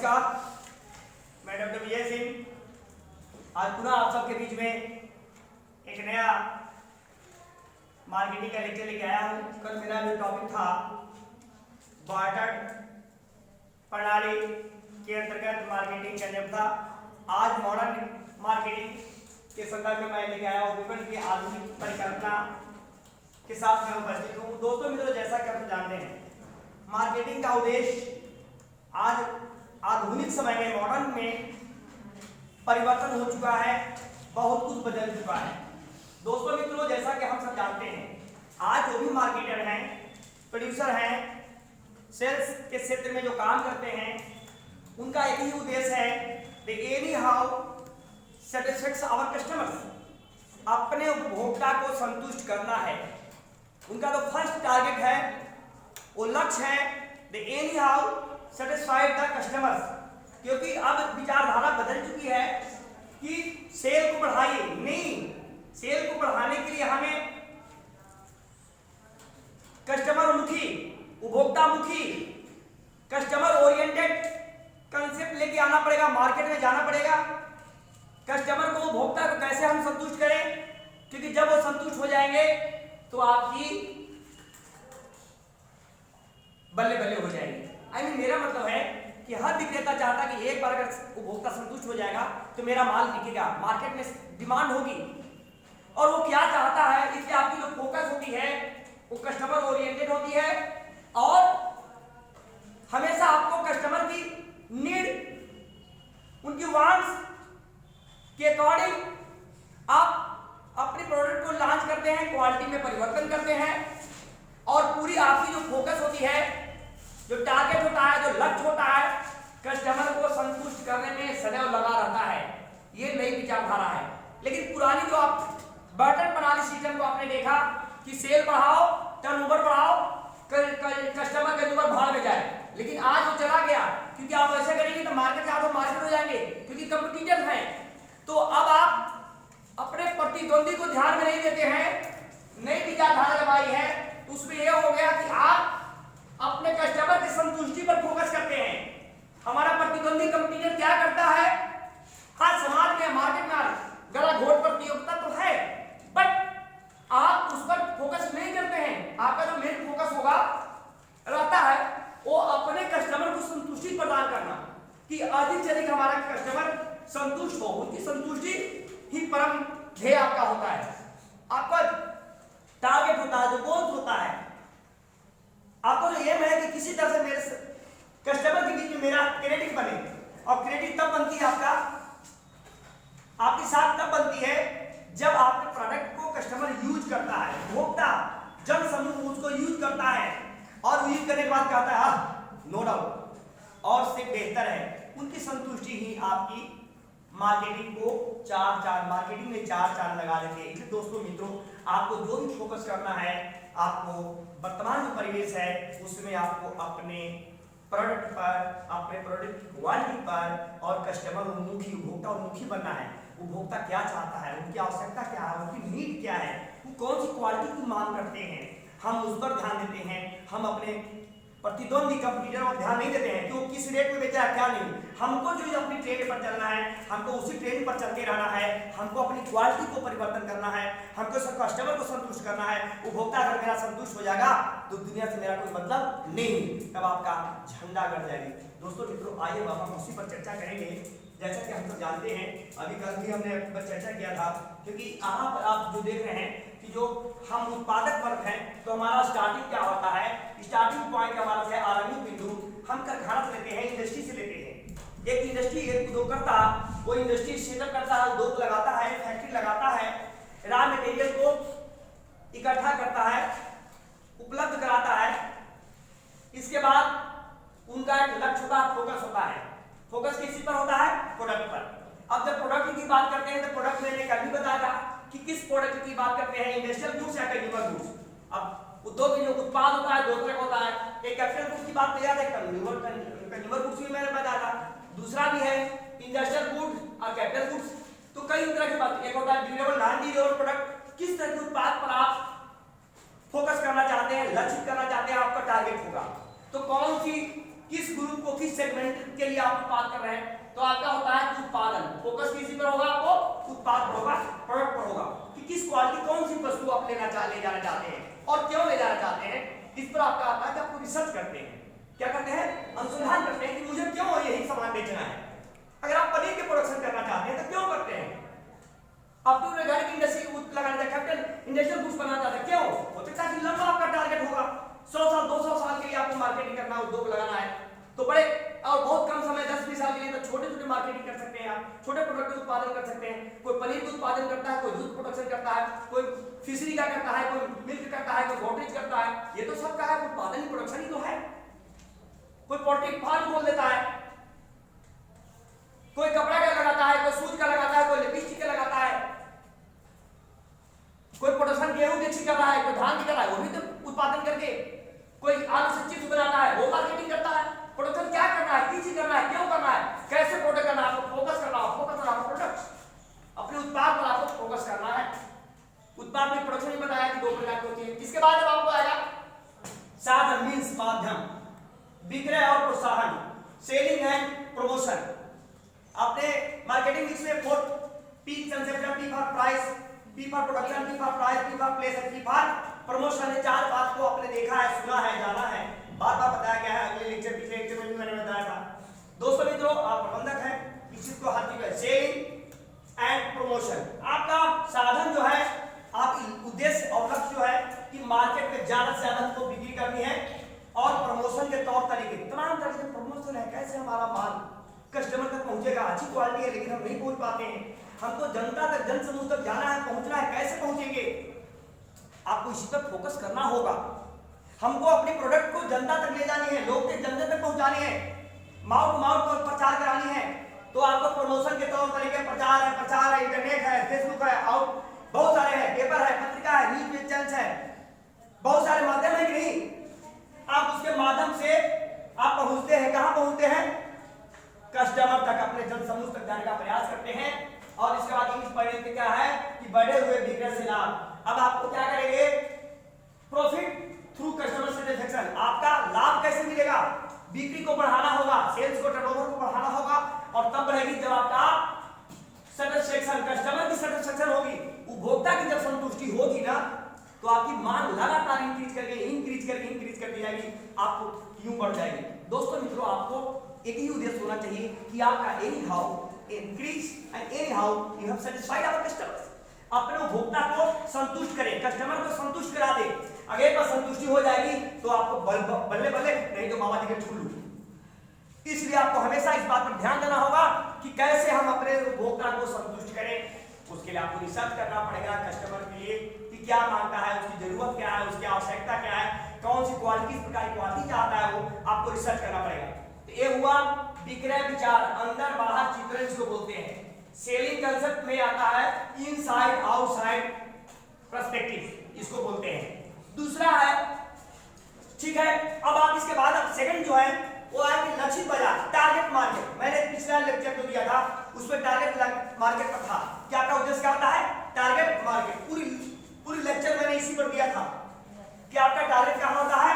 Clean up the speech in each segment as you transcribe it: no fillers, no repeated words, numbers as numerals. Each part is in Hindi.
नमस्कार, मैं डॉक्टर विजय सिंह आज पुनः आप सबके बीच में एक नया मार्केटिंग का लेक्चर लेके आया हूँ। कल मेरा जो टॉपिक था बार्टर प्रणाली के अंतर्गत मार्केटिंग करने था। आज मॉडर्न मार्केटिंग के संदर्भ में मैं लेके आया हूँ विपणन की आधुनिक परिकल्पना के साथ मैं उपस्थित हूँ। दोस्तों मित्रों, जैसा कि आप जानते हैं मार्केटिंग का उद्देश्य आज आधुनिक समय में मॉडर्न में परिवर्तन हो चुका है, बहुत कुछ बदल चुका है। दोस्तों मित्रों, जैसा कि हम सब जानते हैं आज जो भी मार्केटर हैं, प्रोड्यूसर हैं, सेल्स के क्षेत्र में जो काम करते हैं, उनका एक ही उद्देश्य है कि anyhow satisfaction our customers, अपने उपभोक्ता को संतुष्ट करना है। उनका तो फर्स्ट टारगेट है, वो लक्ष्य है the any how satisfied the customers. क्योंकि अब विचारधारा बदल चुकी है कि सेल को बढ़ाइए, नहीं, सेल को बढ़ाने के लिए हमें कस्टमर मुखी, उपभोक्ता मुखी, कस्टमर ओरिएंटेड कंसेप्ट लेके आना पड़ेगा, मार्केट में जाना पड़ेगा। कस्टमर को, उपभोक्ता को कैसे हम संतुष्ट करें, क्योंकि जब वो संतुष्ट हो जाएंगे तो आपकी बल्ले बल्ले हो जाएगी। मेरा मतलब है कि हर विक्रेता चाहता कि एक बार अगर उपभोक्ता संतुष्ट हो जाएगा तो मेरा माल बिकेगा, मार्केट में डिमांड होगी। और वो क्या चाहता है, इसलिए आपकी जो फोकस होती है वो कस्टमर ओरिएंटेड होती है और हमेशा आपको कस्टमर की नीड, उनकी वांट्स के अकॉर्डिंग आप अपने प्रोडक्ट को लॉन्च करते हैं, क्वालिटी में परिवर्तन करते हैं और पूरी आपकी जो फोकस होती है, जो टारगेट होता है, जो लक्ष्य होता है, कस्टमर को संतुष्ट करने में सदैव लगा रहता है। ये नई विचारधारा है। लेकिन पुरानी जो आप बर्टन प्रणाली सिस्टम को आपने देखा कि सेल बढ़ाओ, टर्नओवर बढ़ाओ, कस्टमर का नंबर भाड़ में जाए। लेकिन आज वो चला गया, क्योंकि आप ऐसा करेंगे तो मार्केट से आप मार्केट हो जाएंगे, क्योंकि कंपटीटर हैं। तो अब आप अपने प्रतिद्वंदी को ध्यान में नहीं देते हैं। नई विचारधारा जब आई है तो उसमें यह हो गया कि आप अपने कस्टमर की संतुष्टि पर फोकस करते हैं। हमारा प्रतिद्वंदी कंपटीटर क्या करता है, हर समाज में, मार्केट में गला घोट प्रतियोगिता तो है, बट आप उस पर फोकस नहीं करते हैं। आपका जो मेन फोकस होगा रहता है वो अपने कस्टमर को संतुष्टि प्रदान करना, कि अधिक से अधिक हमारा कस्टमर संतुष्ट हो। उनकी संतुष्टि ही परम ध्येय आपका होता है, आपका टारगेट होता है, जो गोल होता है। आपको जो एम है कि किसी तरह से मेरे कस्टमर के बीच में मेरा क्रेडिट बने, और क्रेडिट तब बनती है आपकी साथ तब बनती है जब आपके प्रोडक्ट को कस्टमर यूज करता है, उपभोक्ता जन समूह उसको यूज करता है और यूज करने के बाद कहता है नो डाउट और से बेहतर है। उनकी संतुष्टि ही आपकी मार्केटिंग को मार्केटिंग में चार लगा देती है। इसलिए दोस्तों मित्रों, आपको जो भी फोकस करना है, आपको वर्तमान जो परिवेश है उसमें आपको अपने प्रोडक्ट पर, अपने प्रोडक्ट की क्वालिटी पर और कस्टमर उन्मुखी, उपभोक्ता उन्मुखी बनना है। उपभोक्ता क्या चाहता है, उनकी आवश्यकता क्या है, उनकी नीड क्या है, वो कौन सी क्वालिटी की मांग करते हैं, हम उस पर ध्यान देते हैं। हम अपने प्रतिद्वंदी कंपटीटर पर ध्यान नहीं देते हैं कि वो किस रेट में बेचा है, क्या नहीं। हमको जो अपनी ट्रेंड पर चलना है, हमको उसी ट्रेंड पर चलते रहना है, हमको अपनी क्वालिटी को परिवर्तन करना है, हमको सब कस्टमर को संतुष्ट करना है। उपभोक्ता अगर मेरा संतुष्ट हो जाएगा तो दुनिया से मेरा कोई मतलब नहीं, तब आपका झंडा गड़ जाएगी। दोस्तों मित्रों, आइए अब हम उसी पर चर्चा करेंगे। जैसा कि हम सब जानते हैं, अभी कल भी हमने पर चर्चा किया था, क्योंकि यहाँ पर आप जो देख रहे हैं कि जो हम उत्पादक वर्ग हैं, तो हमारा स्टार्टिंग क्या होता है, स्टार्टिंग पॉइंट हमारा है आरंभिक बिंदु। हम कारखाना से लेते हैं, इंडस्ट्री से लेते हैं। एक इंडस्ट्री एक उद्योगकर्ता वो इंडस्ट्री सेटअप करता है, उद्योग लगाता है, फैक्ट्री लगाता है, रॉ मटेरियल को इकट्ठा करता है, उपलब्ध कराता है। इसके बाद उनका एक लक्ष्य होता है, फोकस होता है। फोकस किसी पर होता है, प्रोडक्ट पर। अब जब प्रोडक्ट की बात करते हैं तो प्रोडक्ट मैंने कल भी बताया था कि किस प्रोडक्ट की बात करते हैं, इंडस्ट्रियल गुड्स या कंज्यूमर गुड्स। अब उद्योग में जो उत्पाद होता है दो तरह का होता है, एक कैपिटल गुड्स की बात किया था, कंज्यूमर गुड्स भी मैंने बताया था, दूसरा भी है इंडस्ट्रियल गुड्स और कैपिटल गुड्स। तो कई तरह की बात, एक होता है ड्यूरेबल, नॉन ड्यूरेबल प्रोडक्ट। किस तरह के उत्पाद पर आप फोकस करना चाहते हैं, लक्षित करना चाहते हैं, आपका टारगेट होगा। तो कौन सी, किस ग्रुप को, किस सेगमेंट के लिए आप उत्पाद कर रहे हैं तो आपका होता है उत्पादन, फोकस किसी पर होगा, आपको उत्पाद पर होगा, प्रोडक्ट पर होगा कि किस क्वालिटी कौन सी वस्तु आप ले जाना चाहते हैं और क्यों ले जाना चाहते हैं। इस पर आपका आता है कि आपको रिसर्च करते हैं, क्या करते हैं, अनुसंधान करते हैं कि मुझे क्यों यही सामान बेचना है। अगर आप पनीर के प्रोडक्शन करना चाहते हैं तो क्यों करते हैं, आप तो घर की इंडस्ट्री लगाना चाहते हैं, कैपिटल इंडस्ट्रियल गुड्स बनाना चाहते हैं, क्यों, हो सकता है कि लंबा आपका टारगेट होगा, 100 साल 200 साल के लिए आपको मार्केटिंग करना, उद्योग लगाना है तो बड़े और बहुत कम समय 10-20 साल के लिए तो छोटे-छोटे मार्केटिंग कर सकते हैं, आप छोटे प्रोडक्ट का उत्पादन कर सकते हैं। कोई पनीर का उत्पादन करता है, कोई दूध प्रोडक्शन करता है, कोई फिशरी का करता है, कोई मिल्क करता है, कोई गोदरेज करता है, ये तो सब का है उत्पादन, प्रोडक्शन ही तो है। कोई पोल्ट्री फार्म खोल देता है, कोई कपड़ा का लगाता है, कोई सूज का लगाता है, कोई लिपस्टिक का लगाता है, कोई प्रोडक्शन गेहूं की कर रहा है, कोई धान की कर रहा है, वो भी तो उत्पादन करके, कोई आलू से चिप्स बनाता है, वो मार्केटिंग करता है। प्रोडक्शन क्या करना है, किस चीज करना है, क्यों करना है, कैसे प्रोडक्ट करना है, आपको फोकस करना है, फोकस करना है प्रोडक्ट, अपने उत्पाद पर आपको फोकस करना है। उत्पाद में प्रोडक्शन ही बताया कि 2 प्रकार की होती है। इसके बाद अब आपको आएगा साधन मींस माध्यम, विक्रय और प्रोत्साहन, सेलिंग एंड प्रमोशन। आपने मार्केटिंग मिक्स में 4 P concept, P for price, P for production, P for price, P for place and P for promotion. ये 4 बात को आपने देखा है, सुना है, जाना है, बार-बार बताया गया है, अगले लेक्चर पिछले लेक्चर में भी मैंने बताया था। दोस्तों मित्रों, आप प्रबंधक हैं, इस चीज को हर चीज सेलिंग एंड प्रमोशन, आपका साधन जो है, आप उद्देश्य और लक्ष्य जो है कि मार्केट में ज्यादा से ज्यादा हमको बिक्री करनी है और प्रमोशन के तौर तरीके, तमाम तरह के प्रमोशन है, कैसे हमारा माल कस्टमर तक पहुंचेगा, अच्छी क्वालिटी है लेकिन हम नहीं पहुंच पाते हैं, हमको जनता तक, जन समूह तक जाना है, पहुंचना है, कैसे पहुंचेंगे, आपको इसी पर फोकस करना होगा। हमको अपने प्रोडक्ट को जनता तक ले जानी है, लोग तक, जनता तक पहुंचानी है, माउथ टू माउथ पर प्रचार करानी है, तो आपको प्रमोशन के तौर तरीके प्रचार है, इंटरनेट है, फेसबुक है, आउट बहुत सारे हैं, पेपर है, पत्रिका है, न्यूज चैनल है, बहुत सारे माध्यम है कि नहीं। आप उसके माध्यम से आप पहुंचते हैं, कहां पहुंचते हैं, कस्टमर तक, अपने जन समूह तक जाने का प्रयास करते हैं। और इसके बाद इंग्लिश परिणति क्या है कि बढ़े हुए बिक्री से लाभ। अब आपको क्या करेंगे, प्रॉफिट थ्रू कस्टमर सेटिस्फेक्शन, आपका लाभ कैसे मिलेगा, बिक्री को बढ़ाना होगा, सेल्स को, टर्नओवर को बढ़ाना होगा, और तब बढ़ेगी जब आपका सेटिस्फेक्शन, कस्टमर की सेटिस्फेक्शन होगी, उपभोक्ता की जब संतुष्टि होगी ना, तो आपकी मांग लगातार इंक्रीज करती जाएगी, आपको यूं बढ़ जाएगी। दोस्तों मित्रों, आपको एक ही उद्देश्य होना चाहिए कि आपका anyhow increase and anyhow you have satisfied our customers, अपने उपभोक्ता को संतुष्ट करें, कस्टमर को संतुष्ट करा दे। अगर एक बार संतुष्टि हो जाएगी तो आपको बल्ले बल्ले, नहीं तो बाबा जी के ठुल्लू। इसलिए आपको हमेशा इस बात पर ध्यान देना होगा कि कैसे हम अपने उपभोक्ता को संतुष्ट करें। उसके लिए आपको रिसर्च करना पड़ेगा कस्टमर के लिए कि क्या मांगता है, उसकी जरूरत क्या है, उसकी आवश्यकता क्या है, कौन सी क्वालिटी, किस प्रकार की क्वालिटी चाहता है, वो आपको रिसर्च करना पड़ेगा। तो ये हुआ विक्रय विचार, अंदर बाहर चित्रण इसको बोलते हैं। सेलिंग कंसेप्ट में आता है इनसाइड आउटसाइड पर्सपेक्टिव, इसको बोलते हैं। दूसरा है, ठीक है, अब आप इसके बाद अब सेकंड जो है वो है कि लक्षित बाजार, टारगेट मार्केट। मैंने पिछला लेक्चर जो दिया था उसमें टारगेट मार्केट पर था, क्या आपका उद्देश्य क्या होता है, टारगेट मार्केट। पूरी लेक्चर मैंने इसी पर दिया था कि आपका टारगेट कहां होता है,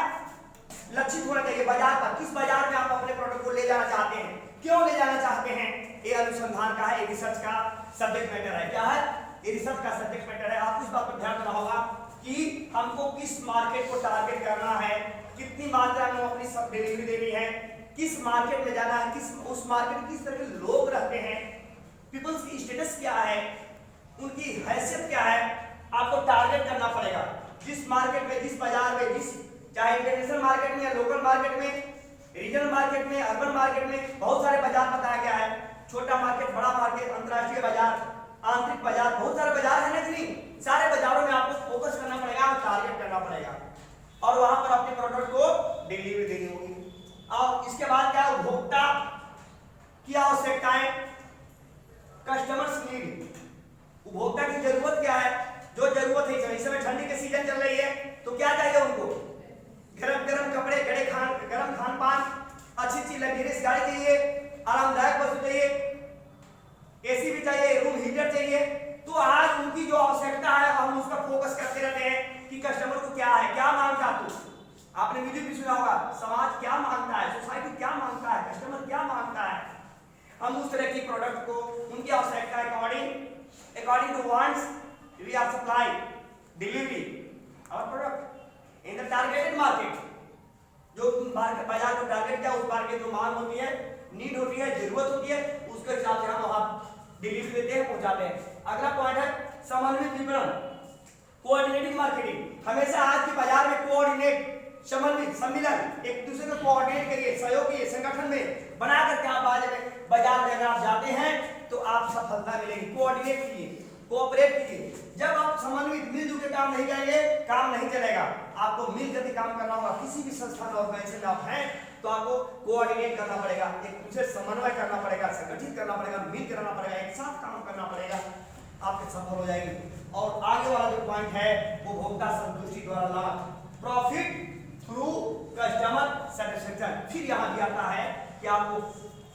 लक्षित होना चाहिए बाजार पर, किस बाजार में आप अपने प्रोडक्ट को ले जाना चाहते हैं, क्यों ले जाना चाहते हैं। ये अनुसंधान का है, ये रिसर्च का सब्जेक्ट मैटर है। क्या है, ये रिसर्च का सब्जेक्ट मैटर है। आपको इस बात पर ध्यान देना होगा कि हमको किस मार्केट को टारगेट करना है, कितनी मात्रा में अपनी सब डिलीवरी देनी है, किस मार्केट में जाना है, किस उस मार्केट में किस तरह के लोग रहते हैं, पीपल्स की स्टेटस क्या है, उनकी हैसियत क्या है, आपको टारगेट करना पड़ेगा। जिस मार्केट में, जिस बाजार में, जिस चाहे इंटरनेशनल मार्केट में या लोकल मार्केट में, रीजनल मार्केट में, अर्बन मार्केट में, बहुत सारे बाजार बताया गया है, छोटा मार्केट, बड़ा मार्केट, अंतरराष्ट्रीय बाजार, आंतरिक बाजार, बहुत सारे बाजार है ना जी। सारे बाजारों में आपको फोकस करना पड़ेगा, टारगेट करना पड़ेगा और वहां पर अपने प्रोडक्ट को डिलीवरी देनी होगी। और इसके बाद क्या, उपभोक्ता की आवश्यकताएं, कस्टमर्स नीड, उपभोक्ता की जरूरत क्या है, जो जरूरत है। इस समय ठंडी के सीजन चल रही है तो क्या चाहिए उनको, गरम गरम कपड़े, गरम खान पान, अच्छी लग्जरियस गाड़ी चाहिए, आरामदायक वस्तु चाहिए, एसी भी चाहिए, रूम हीटर चाहिए। तो आज उनकी जो आवश्यकता है हम उस पर फोकस करते रहते हैं कि कस्टमर को क्या है, क्या मांगता है। तू आपने म्यूजिक भी सुना होगा, समाज क्या मांगता है, सोसाइटी क्या मांगता है, कस्टमर प्रोडक्ट को उनकी आवश्यकता according to wants we are supply delivery और product in the targeted market. जो बाजार को टारगेट किया उस मार्केट जो मांग होती है, नीड होती है, जरूरत होती है, उसके हिसाब से हम वहां डिलीवरी देते हैं, पहुंचाते हैं। अगला पॉइंट है समन्वित विपणन, कोऑर्डिनेटिंग मार्केटिंग। हमेशा आज के बाजार में कोऑर्डिनेट, समन्वित, सम्मिलन, एक दूसरे को कोऑर्डिनेट करिए, सहयोग करिए, संगठन में बना करके आप बाजार में अगर आप जाते हैं तो आप सफलता मिलेगी। कोऑर्डिनेट कीजिए, कोऑपरेट कीजिए। जब आप समन्वित मिलजुल के काम नहीं करेंगे, काम नहीं चलेगा। आपको मिलकर काम करना होगा। किसी भी संस्थान ऑर्गेनाइजेशन में आप हैं तो आपको कोऑर्डिनेट करना पड़ेगा, एक दूसरे समन्वय करना पड़ेगा, संगठित करना पड़ेगा, मिल करना पड़ेगा, एक साथ काम करना पड़ेगा, आपके सफल हो जाएगी। और आगे वाला जो पॉइंट है वो उपभोक्ता संतुष्टि द्वारा लाभ, प्रॉफिट थ्रू कस्टमर सेटिस्फेक्शन। फिर यहाँ भी आता है कि आपको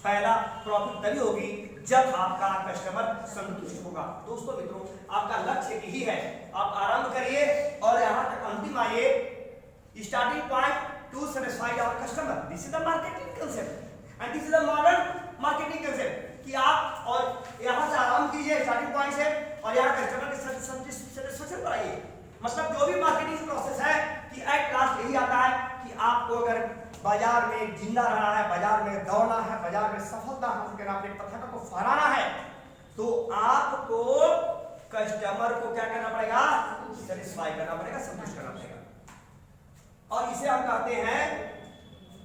फायदा, प्रॉफिट तभी होगी जब आपका कस्टमर संतुष्ट होगा। दोस्तों मित्रों, आपका लक्ष्य यही है, आप आरंभ करिए और यहाँ तक अंतिम आइए। Starting point to satisfy our customer, this is the marketing concept and this is the modern marketing concept कि आप और यहाँ से आरंभ कीजिए स्टार्टिंग पॉइंट से और यहाँ कस्टमर के सेटिस्फेक्शन पर आइए। मतलब जो भी मार्केटिंग प्रोसेस है कि एट लास्ट यही आता है कि आपको अगर बाजार में जिंदा रहना है, बाजार में दौड़ना है, बाजार में सफलता हासिल करना, अपने पथक को फहराना है, तो आपको कस्टमर को क्या करना पड़ेगा? सेटिस्फाई करना पड़ेगा, संतुष्ट करना पड़ेगा। और इसे हम कहते हैं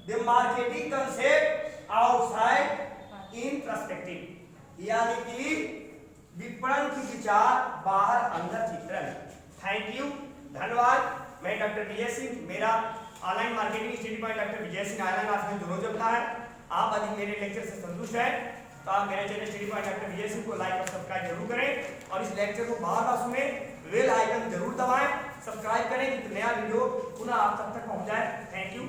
the marketing concept outside in perspective, यानी कि विपणन की विचार बाहर अंदर चित्रण। थैंक यू, धन्यवाद। मैं डॉक्टर विजय सिंह, मेरा ऑनलाइन मार्केटिंग इंस्टीट्यूट में doctor Vijay Singh online class में रोज चलता है। आप यदि मेरे लेक्चर से संतुष्ट हैं तो आप मेरे चैनल इंस्टीट्यूट में डॉक्टर विजय सिंह को लाइक और सब्सक्राइब जरूर करें और इस लेक्चर को बार बार सुने, बेल आइकन जरूर दबाएं, सब्सक्राइब करें कि नया वीडियो पुनः आप तक पहुंच जाए। Thank you.